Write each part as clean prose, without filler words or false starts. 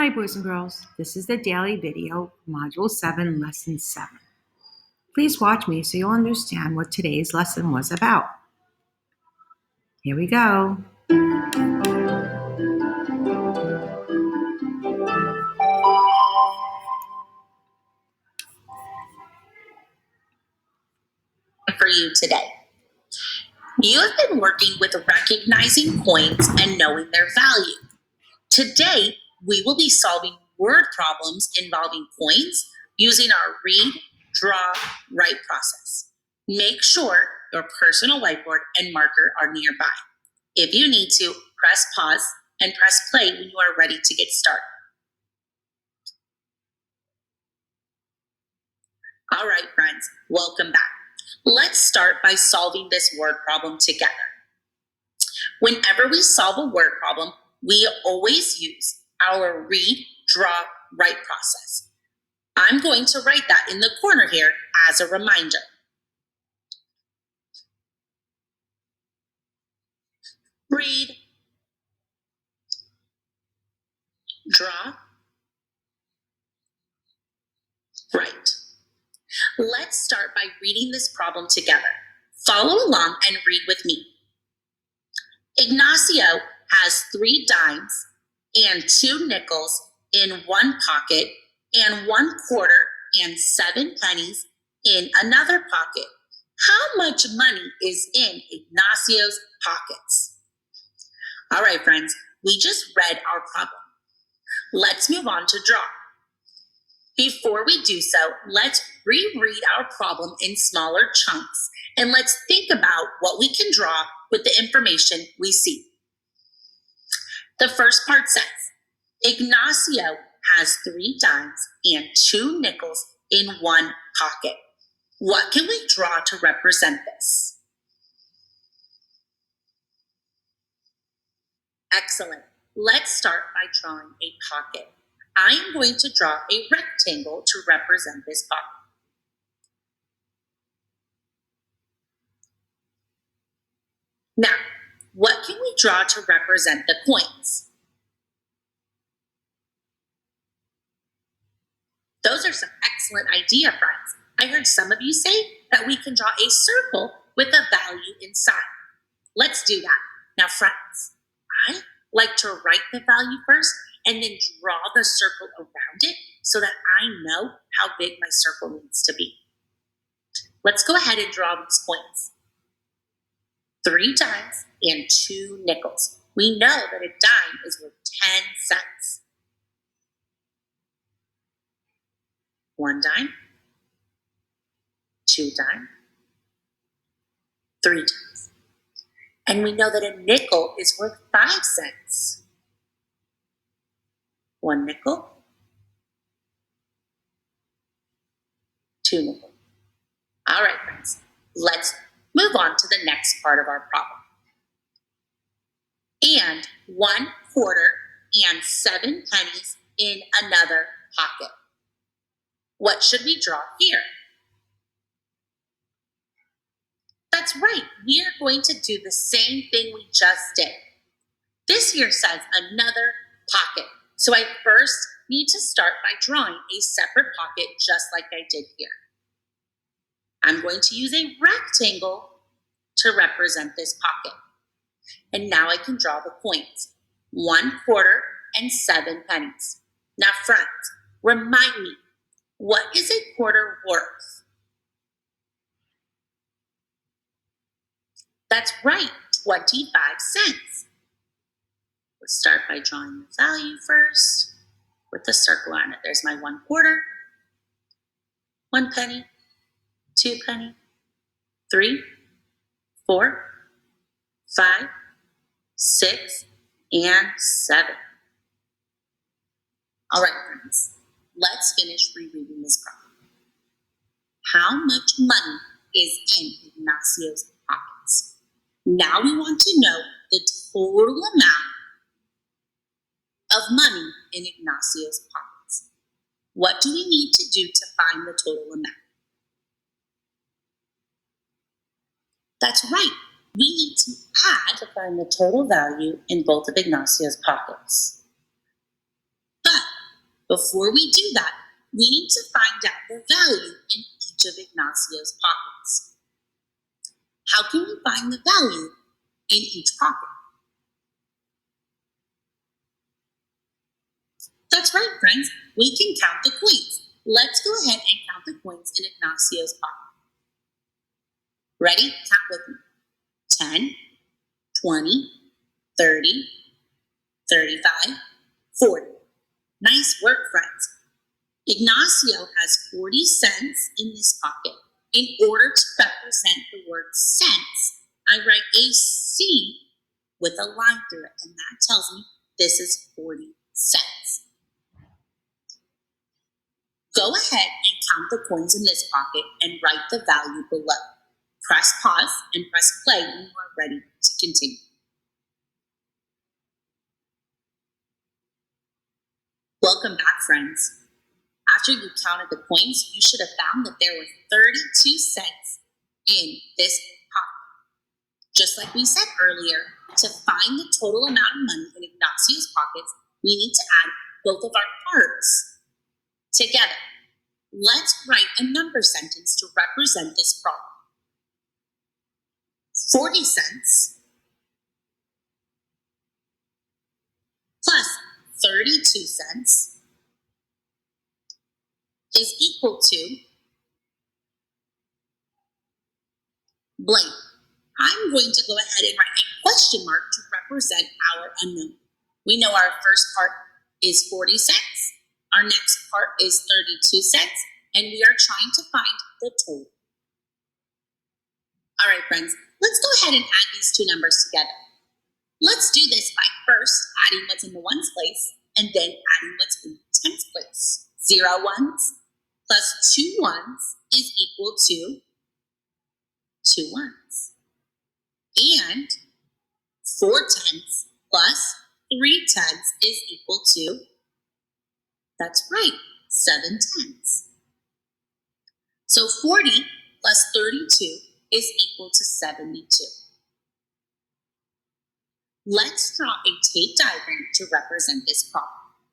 Hi, boys and girls. This is the daily video, Module 7, Lesson 7. Please watch me so you'll understand what today's lesson was about. Here we go. For you today. You have been working with recognizing coins and knowing their value. Today, we will be solving word problems involving coins using our read, draw, write process. Make sure your personal whiteboard and marker are nearby. If you need to, press pause and press play when you are ready to get started. All right, friends, welcome back. Let's start by solving this word problem together. Whenever we solve a word problem, we always use our read, draw, write process. I'm going to write that in the corner here as a reminder. Read, draw, write. Let's start by reading this problem together. Follow along and read with me. Ignacio has 3 dimes and 2 nickels in one pocket and 1 quarter and 7 pennies in another pocket. How much money is in Ignacio's pockets? All right, friends, we just read our problem. Let's move on to draw. Before we do so, let's reread our problem in smaller chunks, and let's think about what we can draw with the information we see. The first part says, Ignacio has 3 dimes and 2 nickels in one pocket. What can we draw to represent this? Excellent. Let's start by drawing a pocket. I am going to draw a rectangle to represent this pocket. Now, what can we draw to represent the coins? Those are some excellent ideas, friends. I heard some of you say that we can draw a circle with a value inside. Let's do that. Now, friends, I like to write the value first and then draw the circle around it so that I know how big my circle needs to be. Let's go ahead and draw these coins. 3 dimes and 2 nickels. We know that a dime is worth 10 cents. 1 dime, 2 dimes, 3 dimes. And we know that a nickel is worth 5 cents. 1 nickel, 2 nickels. All right, friends, let's move on to the next part of our problem. And 1 quarter and 7 pennies in another pocket. What should we draw here? That's right, we are going to do the same thing we just did. This here says another pocket. So I first need to start by drawing a separate pocket just like I did here. I'm going to use a rectangle to represent this pocket. And now I can draw the coins. 1 quarter and 7 pennies. Now friends, remind me, what is a quarter worth? That's right, 25 cents. Let's start by drawing the value first with a circle on it. There's my 1 quarter, 1 penny, 2 penny, 3, 4, 5, 6, and 7. All right, friends, let's finish rereading this problem. How much money is in Ignacio's pockets? Now we want to know the total amount of money in Ignacio's pockets. What do we need to do to find the total amount? That's right, we need to add to find the total value in both of Ignacio's pockets. But Before we do that, we need to find out the value in each of Ignacio's pockets. How can we find the value in each pocket? That's right, friends. We can count the coins. Let's go ahead and count the coins in Ignacio's pocket. Ready? Count with me. 10, 20, 30, 35, 40. Nice work, friends. Ignacio has 40 cents in this pocket. In order to represent the word cents, I write a C with a line through it, and that tells me this is 40 cents. Go ahead and count the coins in this pocket and write the value below. Press pause and press play when you are ready to continue. Welcome back, friends. After you counted the coins, you should have found that there were 32 cents in this pocket. Just like we said earlier, to find the total amount of money in Ignacio's pockets, we need to add both of our parts together. Let's write a number sentence to represent this problem. 40 cents plus 32 cents is equal to blank. I'm going to go ahead and write a question mark to represent our unknown. We know our first part is 40 cents. Our next part is 32 cents, and we are trying to find the total. All right, friends, let's go ahead and add these two numbers together. Let's do this by first adding what's in the ones place and then adding what's in the tens place. 0 ones plus 2 ones is equal to 2 ones. And 4 tens plus 3 tens is equal to, that's right, 7 tens. So 40 plus 32 is equal to 72. Let's draw a tape diagram to represent this problem.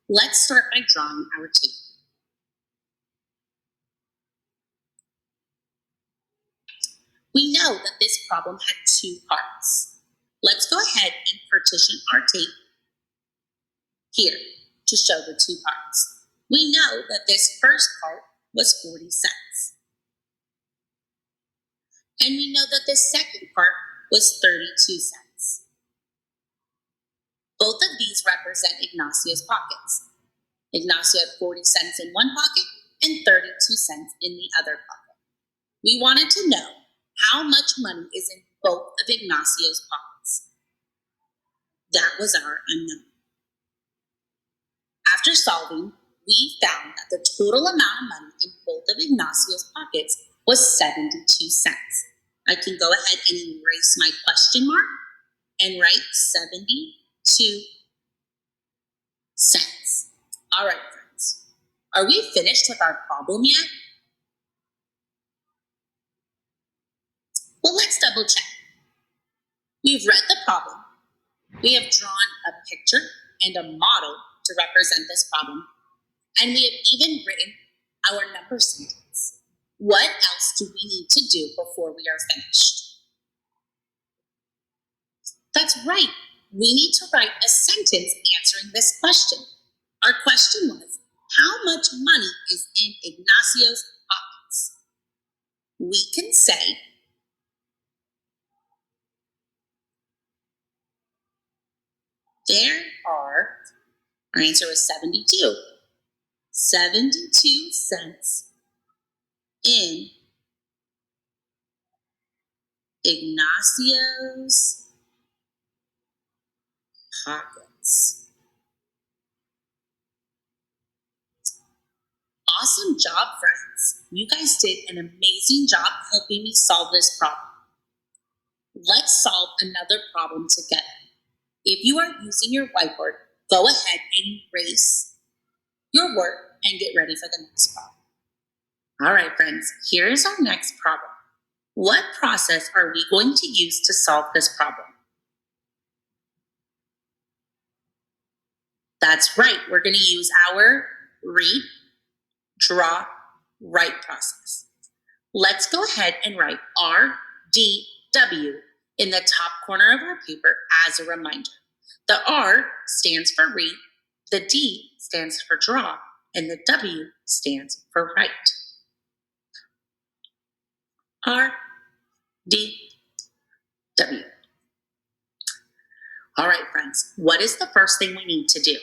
Let's start by drawing our tape. We know that this problem had 2 parts. Let's go ahead and partition our tape here to show the 2 parts. We know that this first part was 40 cents. And we know that this second part was 32 cents. Both of these represent Ignacio's pockets. Ignacio had 40 cents in one pocket and 32 cents in the other pocket. We wanted to know how much money is in both of Ignacio's pockets. That was our unknown. After solving, we found that the total amount of money in both of Ignacio's pockets was 72 cents. I can go ahead and erase my question mark and write 72 cents. All right, friends. Are we finished with our problem yet? Well, let's double check. We've read the problem. We have drawn a picture and a model to represent this problem. And we have even written our number sentence. What else do we need to do before we are finished? That's right. We need to write a sentence answering this question. Our question was, how much money is in Ignacio's pockets? We can say, our answer was 72. 72 cents in Ignacio's pockets. Awesome job, friends. You guys did an amazing job helping me solve this problem. Let's solve another problem together. If you are using your whiteboard, go ahead and erase your work and get ready for the next problem. All right, friends, here is our next problem. What process are we going to use to solve this problem? That's right, we're going to use our read, draw, write process. Let's go ahead and write RDW in the top corner of our paper as a reminder. The R stands for read, the D stands for draw, and the W stands for write. R, D, W. All right, friends, what is the first thing we need to do?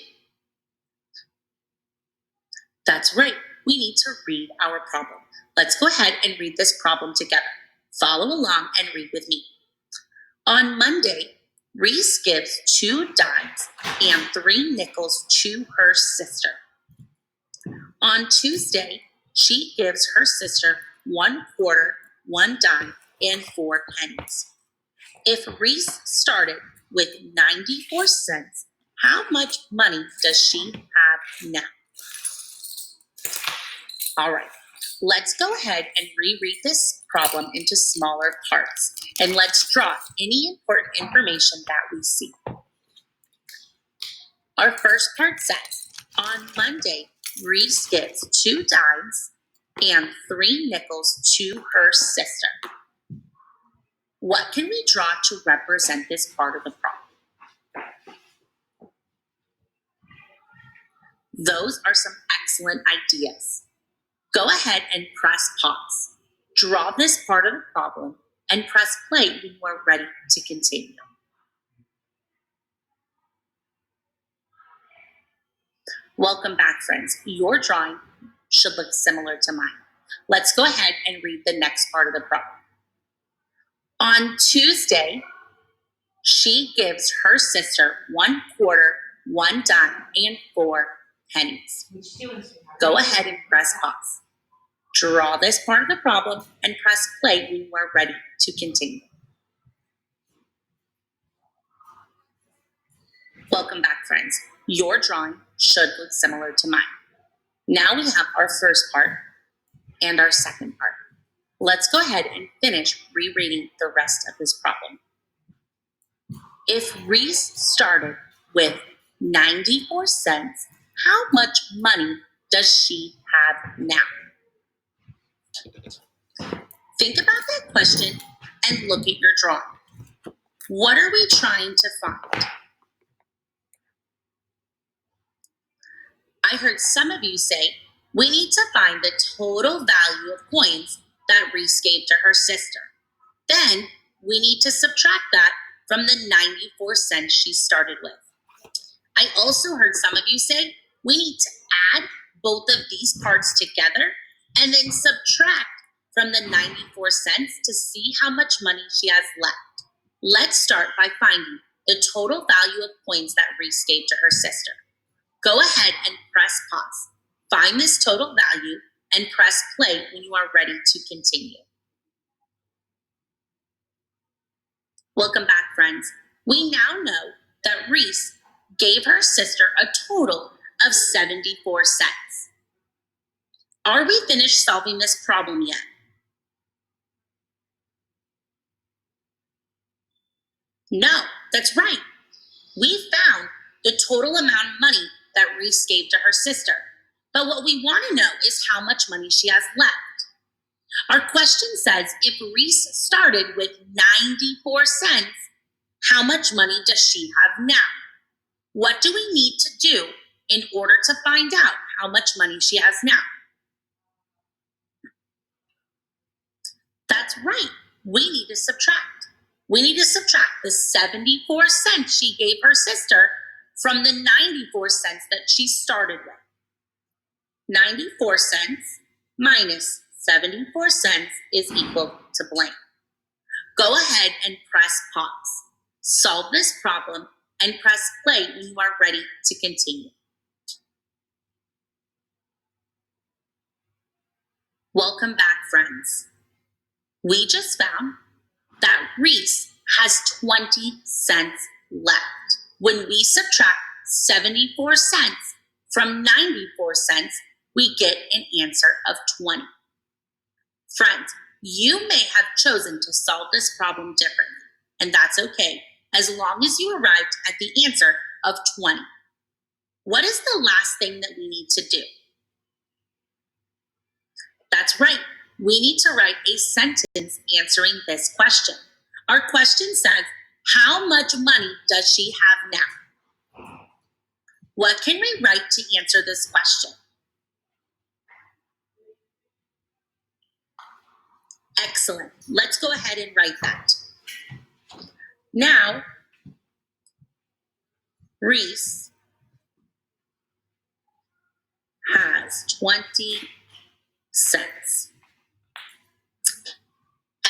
That's right, we need to read our problem. Let's go ahead and read this problem together. Follow along and read with me. On Monday, Reese gives 2 dimes and 3 nickels to her sister. On Tuesday, she gives her sister 1 quarter, 1 dime, and 4 pennies. If Reese started with 94 cents, how much money does she have now? All right, let's go ahead and reread this problem into smaller parts, and let's draw any important information that we see. Our first part says, on Monday, Reese gives 2 dimes and 3 nickels to her sister. What can we draw to represent this part of the problem? Those are some excellent ideas. Go ahead and press pause. Draw this part of the problem and press play when you are ready to continue. Welcome back, friends. Your drawing should look similar to mine. Let's go ahead and read the next part of the problem. On Tuesday, she gives her sister 1 quarter, 1 dime, and 4 pennies. Go ahead and press pause. Draw this part of the problem and press play when you are ready to continue. Welcome back, friends. Your drawing should look similar to mine. Now we have our first part and our second part. Let's go ahead and finish rereading the rest of this problem. If Reese started with 94 cents, how much money does she have now? Think about that question and look at your drawing. What are we trying to find? I heard some of you say, we need to find the total value of coins that Reese gave to her sister. Then we need to subtract that from the 94 cents she started with. I also heard some of you say, we need to add both of these parts together and then subtract from the 94 cents to see how much money she has left. Let's start by finding the total value of coins that Reese gave to her sister. Go ahead and press pause. Find this total value and press play when you are ready to continue. Welcome back, friends. We now know that Reese gave her sister a total of 74 cents. Are we finished solving this problem yet? No, that's right. We found the total amount of money that Reese gave to her sister. But what we want to know is how much money she has left. Our question says, if Reese started with 94 cents, how much money does she have now? What do we need to do in order to find out how much money she has now? That's right. We need to subtract. We need to subtract the 74 cents she gave her sister from the 94 cents that she started with. 94 cents minus 74 cents is equal to blank. Go ahead and press pause. Solve this problem and press play when you are ready to continue. Welcome back, friends. We just found that Reese has 20 cents left. When we subtract 74 cents from 94 cents, we get an answer of 20. Friends, you may have chosen to solve this problem differently, and that's okay, as long as you arrived at the answer of 20. What is the last thing that we need to do? That's right. We need to write a sentence answering this question. Our question says, how much money does she have now? What can we write to answer this question? Excellent. Let's go ahead and write that. Now, Reese has 20 cents.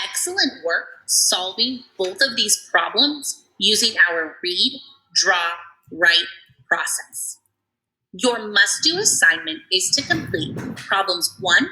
Excellent work solving both of these problems using our read, draw, write process. Your must-do assignment is to complete problems 1